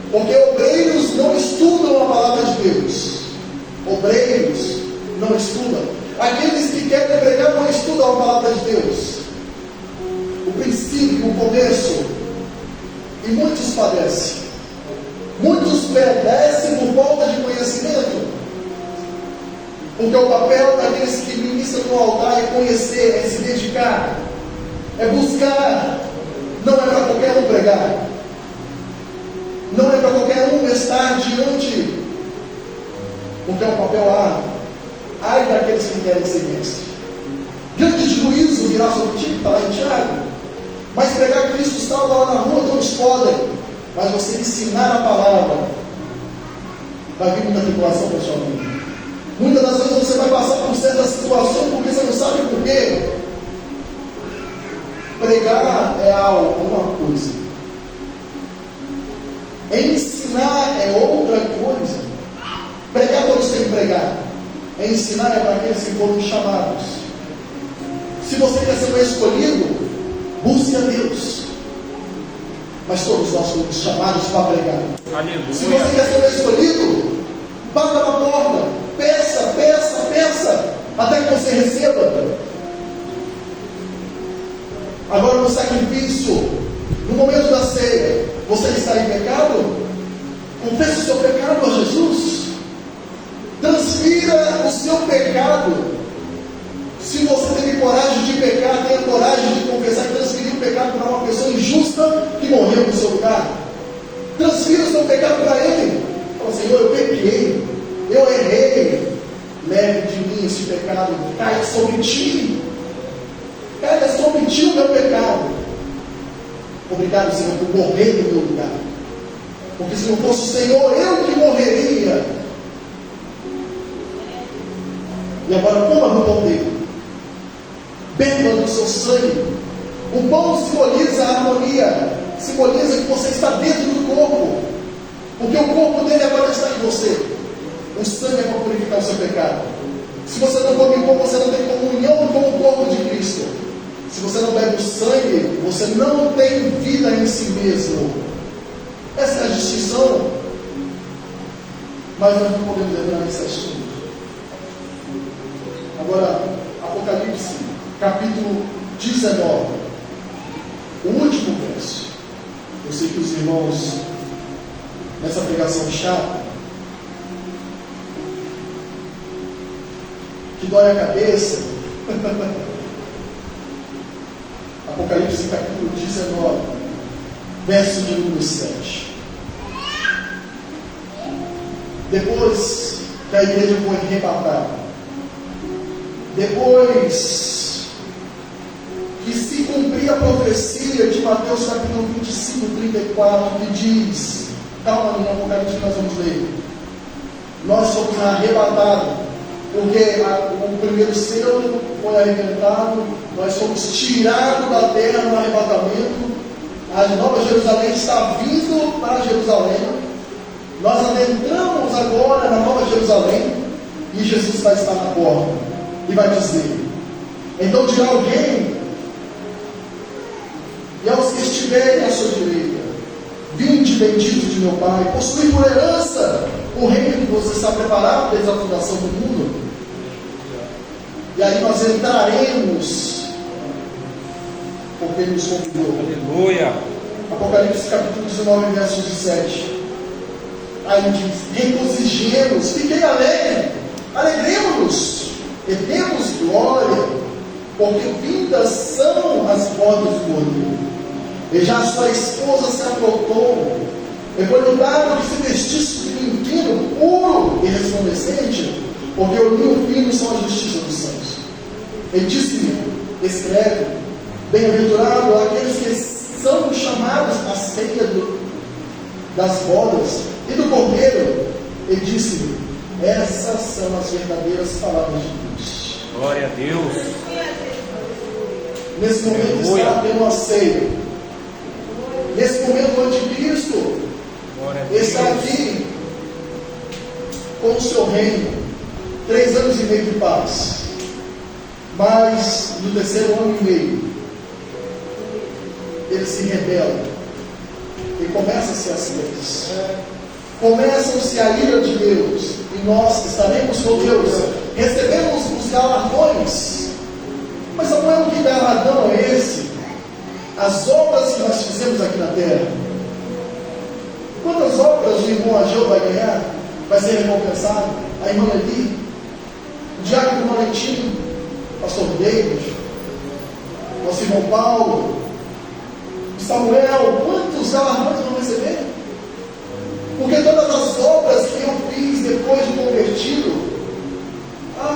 porque obreiros não estudam a palavra de Deus. Obreiros não estudam. Aqueles que querem pregar não estudam a palavra de Deus. O princípio, o começo. E muitos padecem. Muitos perecem por falta de conhecimento. Porque o papel daqueles que ministram no altar é conhecer, é se dedicar, é buscar. Não é para qualquer um pregar. Não é para qualquer um estar diante. Porque é um papel árduo. Ai daqueles que querem ser mestre. Grande juízo virá sobre ti, está lá em Tiago. Mas pregar Cristo estava lá na rua, todos podem. Mas você ensinar a palavra, vai vir muita tribulação para a sua vida. Muitas das vezes você vai passar por certas situações porque você não sabe por quê. Pregar é algo, uma coisa. Ensinar é outra coisa. Pregar todos têm que pregar. Ensinar é para aqueles que foram chamados. Se você quer ser um escolhido, busque a Deus. Mas todos nós fomos chamados para pregar. Aleluia. Se você quer ser escolhido, bata na porta, peça, até que você receba. Agora no sacrifício, no momento da ceia, você está em pecado? Confesse o seu pecado a Jesus. Transfira o seu pecado. Se você teve coragem de pecar, tenha coragem de confessar e transferir o pecado para uma pessoa injusta que morreu no seu lugar. Transfira o seu pecado para Ele. Fala: Senhor, eu pequei, eu errei. Leve de mim esse pecado, caia sobre ti. Caia sobre ti o meu pecado. Obrigado, Senhor, por morrer no meu lugar. Porque se não fosse o Senhor, eu que morreria. E agora coma no pão dele. Beba do seu sangue. O pão simboliza a harmonia, simboliza que você está dentro do corpo, porque o corpo dele agora está em você. O sangue é para purificar o seu pecado. Se você não come pão, você não tem comunhão com o corpo de Cristo. Se você não bebe o sangue, você não tem vida em si mesmo. Essa é a distinção. Mas nós não podemos entrar nesse assunto. Agora, Apocalipse, capítulo 19, o último verso. Eu sei que os irmãos, nessa pregação chata, que dói a cabeça, Apocalipse, capítulo 19, verso de número 7. Depois que a igreja foi arrebatada, depois que se cumprir a profecia de Mateus capítulo 25, 34, que diz, calma no Apocalipse que nós vamos ler, nós somos arrebatados, porque o primeiro selo foi arrebentado, nós fomos tirados da terra no arrebatamento, a Nova Jerusalém está vindo para Jerusalém, nós adentramos agora na Nova Jerusalém, e Jesus vai estar na porta, e vai dizer, então dirá alguém, e aos que estiverem à sua direita, vinde bendito de meu Pai, possui por herança o reino que você está preparado desde a fundação do mundo. E aí nós entraremos porque Ele nos convidou. Aleluia. Apocalipse capítulo 19, versos 17. Aí diz: regozijemos, fiquem alegres, alegremos-nos, e demos glória, porque vindas são as bodas do Cordeiro, e já sua esposa se aprontou, e foi-lhe dado que se vestisse de linho fino, puro e resplandecente, porque o linho fino são a justiça dos santos. E disse-lhe: escreve, bem-aventurado aqueles que são chamados à ceia das bodas e do Cordeiro. E disse-lhe: essas são as verdadeiras palavras de Deus. Glória a Deus. Nesse momento está tendo uma ceia. Nesse momento o anticristo está aqui com o seu reino, 3 anos e meio de paz. Mas no terceiro ano e meio ele se rebela e começa-se as guerras, começam-se a ira de Deus, e nós estaremos com Deus, recebemos os galardões. Mas Samuel, que galardão é esse? As obras que nós fizemos aqui na terra. Quantas obras o irmão Ageu vai ganhar? Vai ser recompensado? A irmã Eli, o diácono Valentim, pastor David, nosso irmão Paulo, Samuel, quantos galardões vão receber? Porque todas as obras que eu fiz depois de convertido,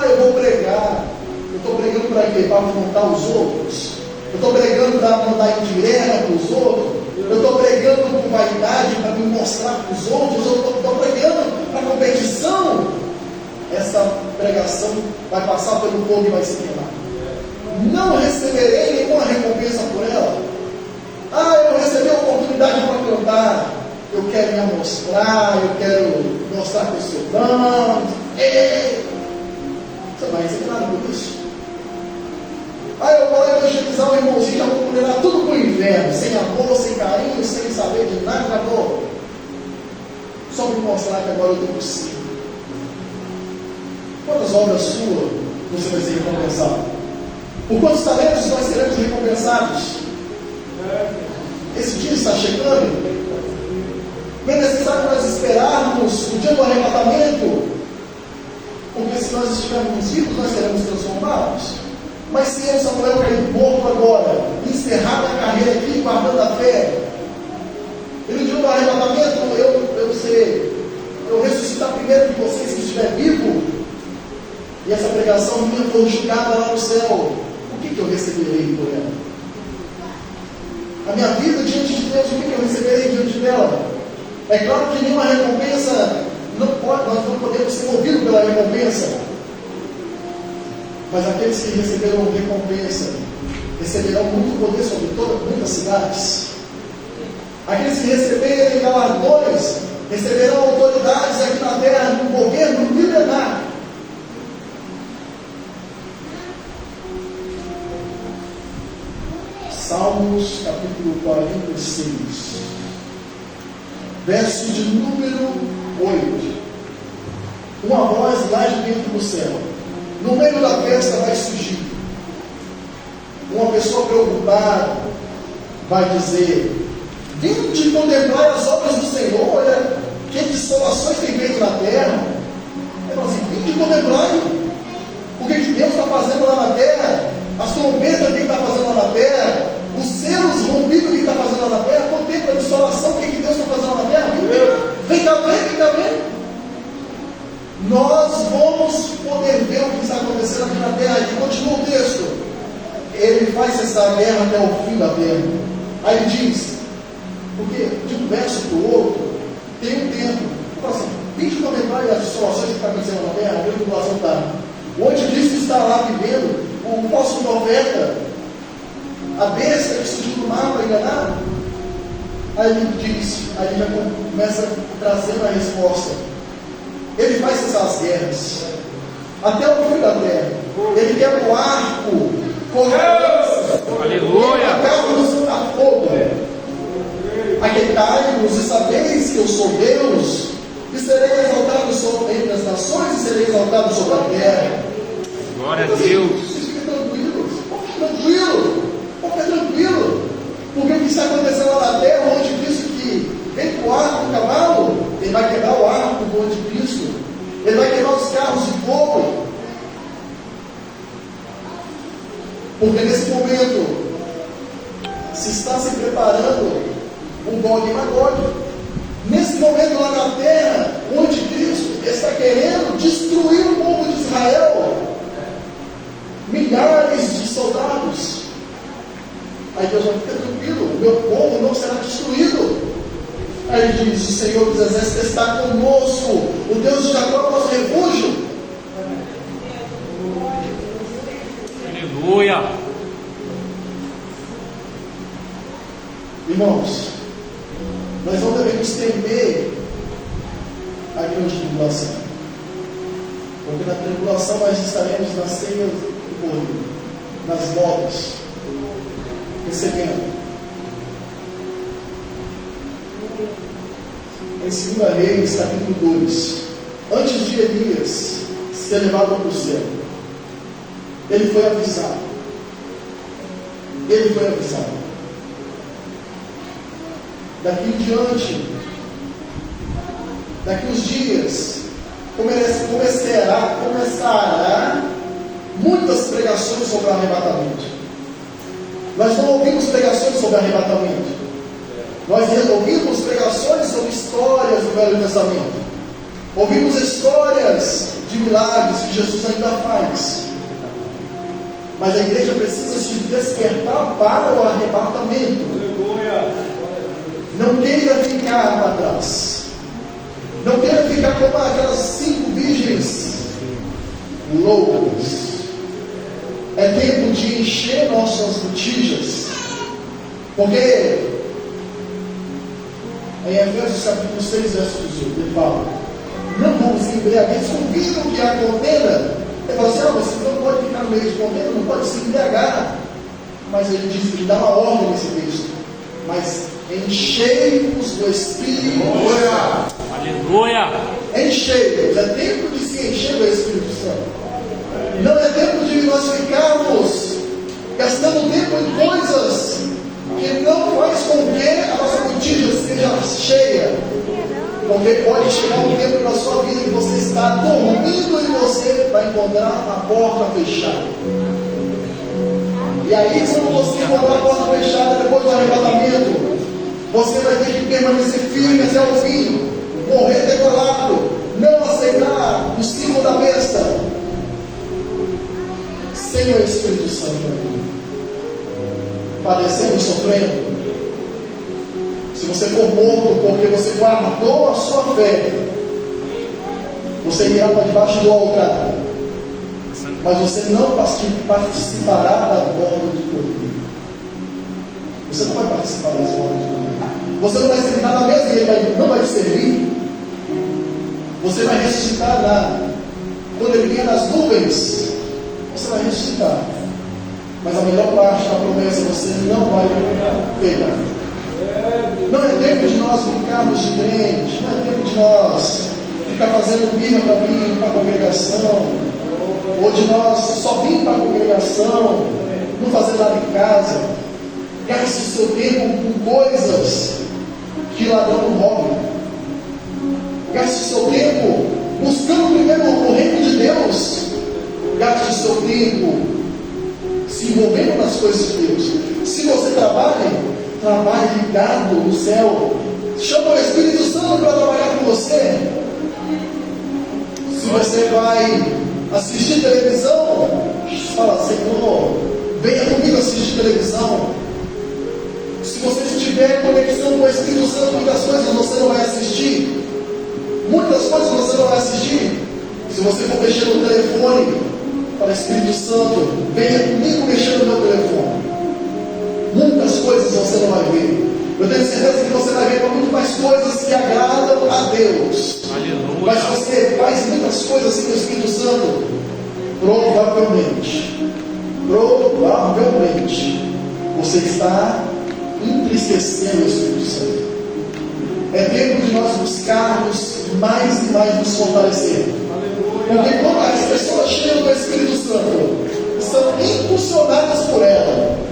eu vou pregar. Eu estou pregando para quê? Para afrontar os outros? Eu estou pregando para mandar indireta para os outros? Eu estou pregando com vaidade para me mostrar para os outros? Eu estou pregando para competição? Essa pregação vai passar pelo fogo e vai se queimar. Não receberei nenhuma recompensa por ela. Eu recebi a oportunidade para cantar. Eu quero me amostrar, eu quero mostrar que eu sou bom. Você vai receber nada por isso. Eu vou evangelizar o irmãozinho, já vou condenar tudo para o inferno, sem amor, sem carinho, sem saber de nada, acabou. Só para mostrar que agora eu estou possível. Quantas obras suas você vai ser recompensado? Por quantos talentos nós seremos recompensados? Esse dia está chegando. É necessário nós esperarmos o dia do arrebatamento, porque se nós estivermos vivos, nós seremos transformados. Mas se eu, Samuel, cair morto agora, encerrar a carreira aqui, guardando a fé, e no dia do arrebatamento eu ressuscitar primeiro de vocês que estiver vivo, e essa pregação minha for julgada lá no céu, o que eu receberei por ela? A minha vida diante de Deus, o que eu receberei diante dela? É claro que nenhuma recompensa nós não podemos ser movidos pela recompensa. Mas aqueles que receberam recompensa receberão muito poder sobre muitas cidades. Aqueles que receberem galardões receberão autoridades aqui na terra, no governo milenar. Salmos capítulo 46, verso de número 8. Uma voz lá de dentro do céu. No meio da festa vai surgir uma pessoa preocupada, vai dizer: vinde contemplar as obras do Senhor, olha que dissolações tem feito na terra. Assim, vinde contemplar o que Deus está fazendo lá na terra, as trombetas que Ele está fazendo lá na terra, os selos rompidos que Ele está fazendo lá na terra. Contempla a dissolação que Deus está fazendo lá na terra. Vem cá ver. Nós vamos poder ver o que está acontecendo aqui na terra. E continua o texto. Ele faz essa guerra até o fim da terra. Aí ele diz, porque de um verso para o outro tem um tempo. Ele fala assim: vinde contemplar as dissolações que estão acontecendo na terra. A minha população está. O anticristo está lá vivendo, o falso profeta, a besta que surgiu do mar para enganar. Aí ele diz, aí ele já começa trazendo a resposta. Ele faz essas guerras até o fim da terra. Ele quer o arco, aleluia, carros a fogo. Aquecai-vos e sabeis que eu sou Deus, e serei exaltado sobre as nações, e serei exaltado sobre a terra. Glória a Deus. Vocês fiquem tranquilos, fiquem tranquilos. Porque nesse momento se está se preparando um Gog e Magog. Nesse momento lá na terra, o anticristo está querendo destruir o povo de Israel. Milhares de soldados. Aí Deus vai ficar tranquilo, o meu povo não será destruído. Aí ele diz: o Senhor dos Exércitos está conosco, o Deus de Jacó é o nosso refúgio. Aleluia. Irmãos, nós não devemos temer a grande tribulação, porque na tribulação nós estaremos nas ceias do Cordeiro, nas bodas, recebendo. Em 2 Reis, capítulo 2, antes de Elias ser levado para o céu, ele foi avisado. Ele foi avisado. Daqui em diante, daqui uns dias, começará muitas pregações sobre o arrebatamento. Nós não ouvimos pregações sobre arrebatamento. Nós ouvimos pregações sobre histórias do Velho Testamento. Ouvimos histórias de milagres que Jesus ainda faz. Mas a igreja precisa se despertar para o arrebatamento. Não queira ficar para trás. Não queira ficar como aquelas 5 virgens loucas. É tempo de encher nossas botijas. Porque em Efésios capítulo 6, verso 18, ele fala: não vamos embriagar. Eles ouviram que há contenda. Ele fala assim: você não pode ficar no meio de contenda, não pode se embriagar. Mas ele diz, ele dá uma ordem nesse texto: mas enchei-vos do Espírito. Aleluia. Enchei-vos. É tempo de se encher do Espírito Santo. Não é tempo de nós ficarmos gastando tempo em coisas que não faz com que a nossa botija seja cheia. Porque pode chegar um tempo na sua vida que você está dormindo e você vai encontrar a porta fechada. E aí, quando você encontrar a porta fechada depois do arrebatamento, você vai ter que permanecer firme até o fim, morrer decolado, não aceitar o símbolo da besta, sem o Espírito Santo, padecendo e sofrendo. Se você for morto porque você guardou a sua fé, você irá para debaixo do altar, mas você não participará da borda do cordeiro. Você não vai participar das bordas do cordeiro. Você não vai sentar na mesa e ele não vai te servir. Você vai ressuscitar quando ele vier nas nuvens. Você vai ressuscitar, mas a melhor parte da promessa você não vai pegar. Não é tempo de nós ficarmos de crente, não é tempo de nós ficar fazendo birra para vir para a congregação, ou de nós só vir para a congregação, não fazer nada em casa. Gaste o seu tempo com coisas que ladrão não rouba. Gaste o seu tempo buscando primeiro o reino de Deus. Gaste o seu tempo se envolvendo nas coisas de Deus. Se você trabalhe ligado no céu. Chama o Espírito Santo para trabalhar com você. Se você vai assistir televisão, fala: Senhor, venha comigo assistir televisão. Se você estiver em conexão com o Espírito Santo, muitas coisas você não vai assistir. Muitas coisas você não vai assistir. Se você for mexer no telefone, fala: Espírito Santo, venha comigo mexer no meu telefone. Muitas coisas você não vai ver. Eu tenho certeza que você vai ver muito mais coisas que agradam a Deus. Aleluia. Mas você faz muitas coisas sem o Espírito Santo, provavelmente, você está entristecendo o Espírito Santo. É tempo de nós buscarmos mais e mais nos fortalecer. Porque quando as pessoas cheias do Espírito Santo são impulsionadas por ela,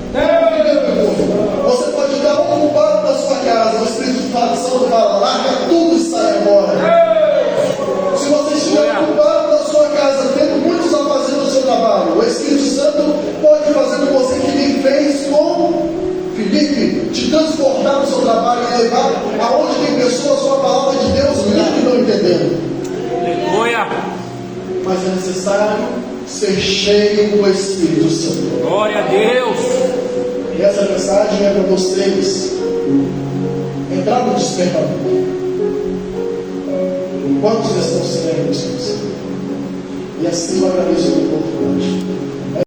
você pode dar um culpado na sua casa, o Espírito Santo fala: larga tudo e sai agora. Se você estiver culpado na sua casa, tendo muitos a fazer o seu trabalho, o Espírito Santo pode fazer com você é necessário ser cheio do Espírito Santo. Glória a Deus. E essa mensagem é para vocês entrar no despertamento. Quantos estão sendo? E assim eu agradeço a oportunidade.